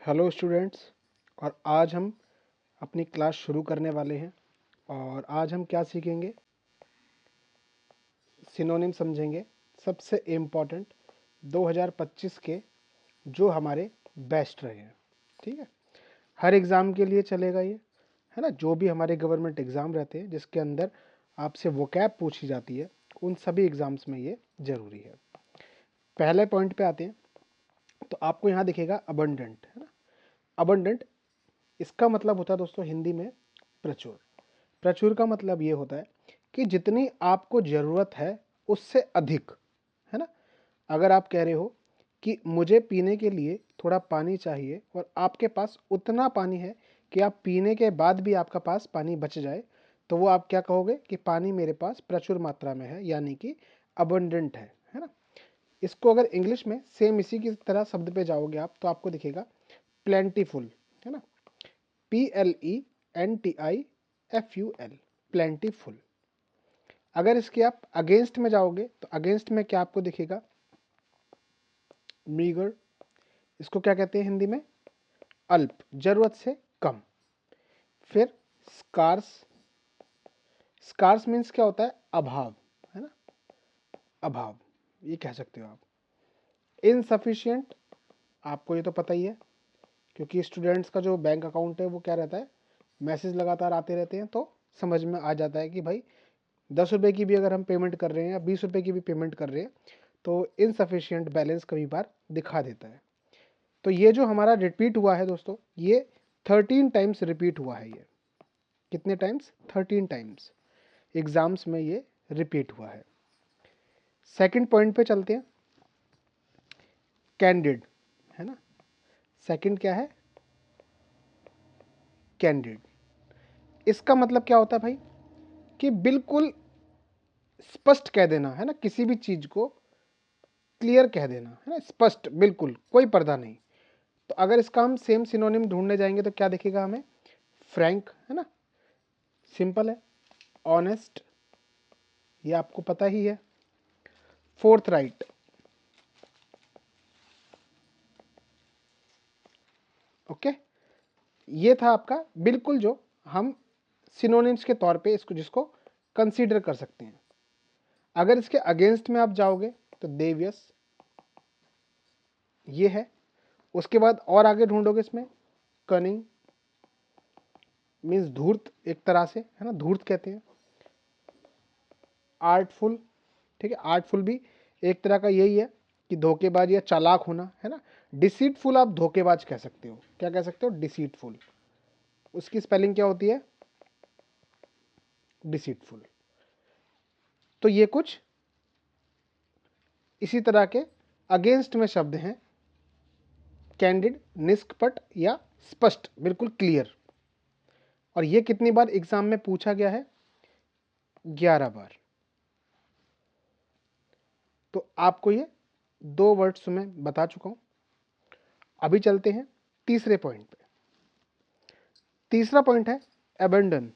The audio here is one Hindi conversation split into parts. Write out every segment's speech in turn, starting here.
Hello students. और आज हम अपनी क्लास शुरू करने वाले हैं और आज हम क्या सीखेंगे, सिनोनिम समझेंगे। सबसे इम्पॉर्टेंट 2025 के जो हमारे बेस्ट रहे हैं। ठीक है, हर एग्ज़ाम के लिए चलेगा ये, है ना। जो भी हमारे गवर्नमेंट एग्ज़ाम रहते हैं जिसके अंदर आपसे वोकैब पूछी जाती है, उन सभी एग्ज़ाम्स में ये ज़रूरी है। पहले पॉइंट पे आते हैं तो आपको यहाँ दिखेगा अबंडेंट, है ना। अबंडेंट इसका मतलब होता है दोस्तों हिंदी में प्रचुर। प्रचुर का मतलब ये होता है कि जितनी आपको ज़रूरत है उससे अधिक, है ना। अगर आप कह रहे हो कि मुझे पीने के लिए थोड़ा पानी चाहिए और आपके पास उतना पानी है कि आप पीने के बाद भी आपका पास पानी बच जाए, तो वो आप क्या कहोगे कि पानी मेरे पास प्रचुर मात्रा में है, यानी कि अबंडेंट है ना। इसको अगर इंग्लिश में सेम इसी की तरह शब्द पे जाओगे आप तो आपको दिखेगा प्लेंटीफुल, है ना। PLENTIFUL, plentiful. अगर इसके आप अगेंस्ट में जाओगे तो अगेंस्ट में क्या आपको दिखेगा, मीगर। इसको क्या कहते हैं हिंदी में, अल्प, जरूरत से कम। फिर स्कार्स, स्कार्स मीन्स क्या होता है, अभाव, है ना, अभाव, ये कह सकते हो आप। इनसफिशिएंट, आपको ये तो पता ही है क्योंकि स्टूडेंट्स का जो बैंक अकाउंट है वो क्या रहता है, मैसेज लगातार आते रहते हैं, तो समझ में आ जाता है कि भाई 10 रुपये की भी अगर हम पेमेंट कर रहे हैं या 20 रुपये की भी पेमेंट कर रहे हैं तो इनसफिशियंट बैलेंस कभी बार दिखा देता है। तो ये जो हमारा रिपीट हुआ है दोस्तों, ये 13 टाइम्स रिपीट हुआ है। ये कितने टाइम्स, 13 टाइम्स एग्जाम्स में ये रिपीट हुआ है। सेकंड पॉइंट पे चलते हैं, कैंडिड, है ना। सेकंड क्या है, कैंडिड। इसका मतलब क्या होता है भाई, कि बिल्कुल स्पष्ट कह देना, है ना, किसी भी चीज को क्लियर कह देना, है ना, स्पष्ट, बिल्कुल कोई पर्दा नहीं। तो अगर इसका हम सेम सिनोनिम ढूंढने जाएंगे तो क्या दिखेगा हमें, फ्रैंक, है ना, सिंपल है। ऑनेस्ट, ये आपको पता ही है। Fourth right, okay. ये था आपका बिल्कुल जो हम सिनोनिम्स के तौर पे इसको जिसको कंसीडर कर सकते हैं। अगर इसके अगेंस्ट में आप जाओगे तो देवियस, ये है। उसके बाद और आगे ढूंढोगे इसमें कनिंग, मीन्स धूर्त एक तरह से, है ना, धूर्त कहते हैं। आर्टफुल, ठीक है, आर्टफुल भी एक तरह का यही है कि धोखेबाज या चालाक होना, है ना। डिसीटफुल आप धोखेबाज कह सकते हो, क्या कह सकते हो, डिसीटफुल। उसकी स्पेलिंग क्या होती है, डिसीटफुल। तो ये कुछ इसी तरह के अगेंस्ट में शब्द हैं, कैंडिड, निष्कपट या स्पष्ट, बिल्कुल क्लियर। और ये कितनी बार एग्जाम में पूछा गया है, 11 बार। तो आपको ये 2 वर्ड्स में बता चुका हूं। अभी चलते हैं तीसरे पॉइंट पे। तीसरा पॉइंट है अबेंडन।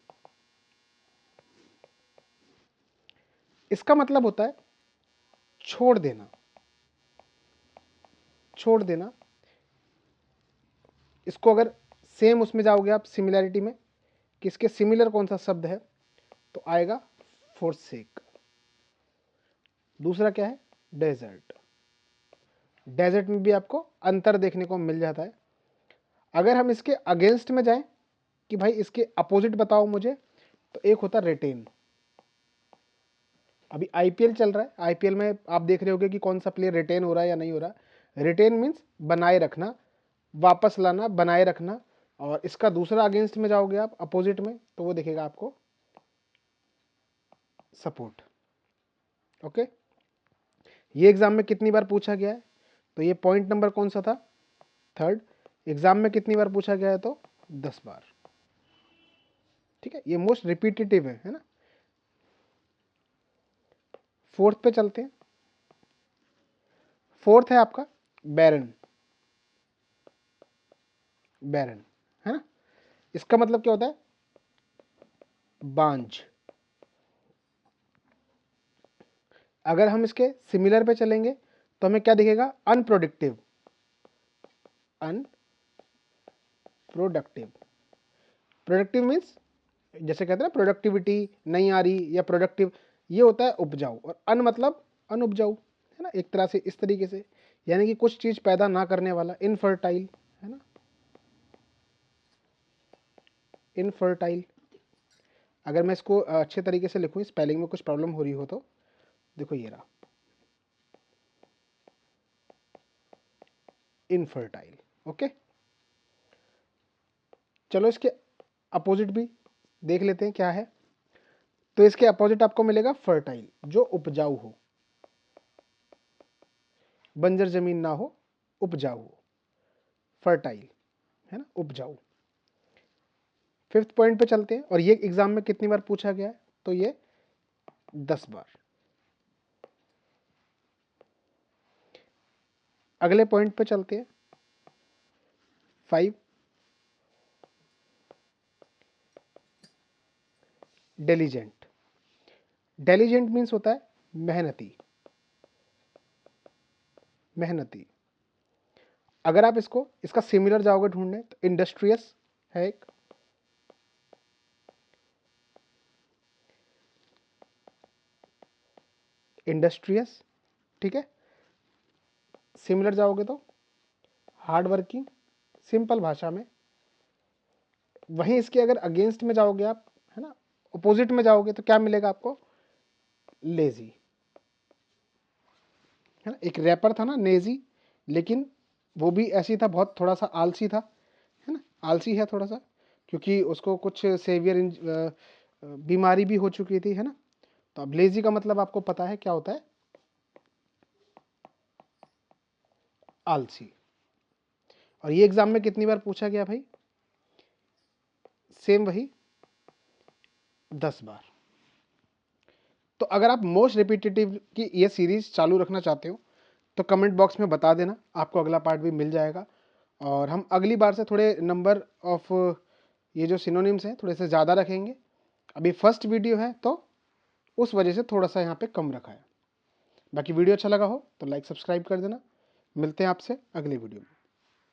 इसका मतलब होता है छोड़ देना, छोड़ देना। इसको अगर सेम उसमें जाओगे आप सिमिलैरिटी में कि इसके सिमिलर कौन सा शब्द है तो आएगा फोरसेक। दूसरा क्या है, डेजर्ट। डेजर्ट में भी आपको अंतर देखने को मिल जाता है। अगर हम इसके अगेंस्ट में जाएं कि भाई इसके अपोजिट बताओ मुझे, तो एक होता रिटेन। अभी आईपीएल चल रहा है, आईपीएल में आप देख रहे होगे कि कौन सा प्लेयर रिटेन हो रहा है या नहीं हो रहा। रिटेन मीन्स बनाए रखना, वापस लाना, बनाए रखना। और इसका दूसरा अगेंस्ट में जाओगे आप अपोजिट में तो वो दिखेगा आपको सपोर्ट, ओके। ये एग्जाम में कितनी बार पूछा गया है, तो ये पॉइंट नंबर कौन सा था, थर्ड। एग्जाम में कितनी बार पूछा गया है तो 10 बार, ठीक है। ये मोस्ट रिपीटेटिव है ना। फोर्थ पे चलते हैं। फोर्थ है आपका बैरन, बैरन, है ना। इसका मतलब क्या होता है, बांझ। अगर हम इसके सिमिलर पे चलेंगे तो हमें क्या दिखेगा, अनप्रोडक्टिव, प्रोडक्टिव। प्रोडक्टिव मीन्स जैसे कहते हैं ना प्रोडक्टिविटी नहीं आ रही या प्रोडक्टिव, ये होता है उपजाऊ। और अन मतलब अनउपजाऊ, है ना, एक तरह से इस तरीके से, यानी कि कुछ चीज पैदा ना करने वाला, इनफर्टाइल, है ना, इनफर्टाइल। अगर मैं इसको अच्छे तरीके से लिखूं, स्पेलिंग में कुछ प्रॉब्लम हो रही हो तो देखो ये रहा, इनफर्टाइल। ओके, चलो इसके अपोजिट भी देख लेते हैं क्या है। तो इसके अपोजिट आपको मिलेगा फर्टाइल, जो उपजाऊ हो, बंजर जमीन ना हो, उपजाऊ हो, फर्टाइल, है ना, उपजाऊ। फिफ्थ पॉइंट पे चलते हैं, और ये एग्जाम में कितनी बार पूछा गया है, तो ये 10 बार। अगले पॉइंट पे चलते हैं, 5, डेलीजेंट। डेलीजेंट मीन्स होता है मेहनती, मेहनती। अगर आप इसको इसका सिमिलर जाओगे ढूंढने तो इंडस्ट्रियस है एक, इंडस्ट्रियस, ठीक है। सिमिलर जाओगे तो हार्ड वर्किंग, सिंपल भाषा में। वहीं इसके अगर अगेंस्ट में जाओगे आप, है ना, अपोजिट में जाओगे तो क्या मिलेगा आपको, लेजी, है ना। एक रैपर था ना नेजी, लेकिन वो भी ऐसी था, बहुत थोड़ा सा आलसी था, है ना, आलसी है थोड़ा सा, क्योंकि उसको कुछ सेवियर बीमारी भी हो चुकी थी, है ना। तो अब लेजी का मतलब आपको पता है क्या होता है, आलसी। और ये एग्जाम में कितनी बार पूछा गया भाई, सेम वही 10 बार। तो अगर आप मोस्ट रिपीटेटिव की ये सीरीज चालू रखना चाहते हो तो कमेंट बॉक्स में बता देना, आपको अगला पार्ट भी मिल जाएगा। और हम अगली बार से थोड़े नंबर ऑफ ये जो सिनोनिम्स हैं थोड़े से ज़्यादा रखेंगे। अभी फर्स्ट वीडियो है तो उस वजह से थोड़ा सा यहाँ पे कम रखा है। बाकी वीडियो अच्छा लगा हो तो लाइक सब्सक्राइब कर देना। मिलते हैं आपसे अगले वीडियो में।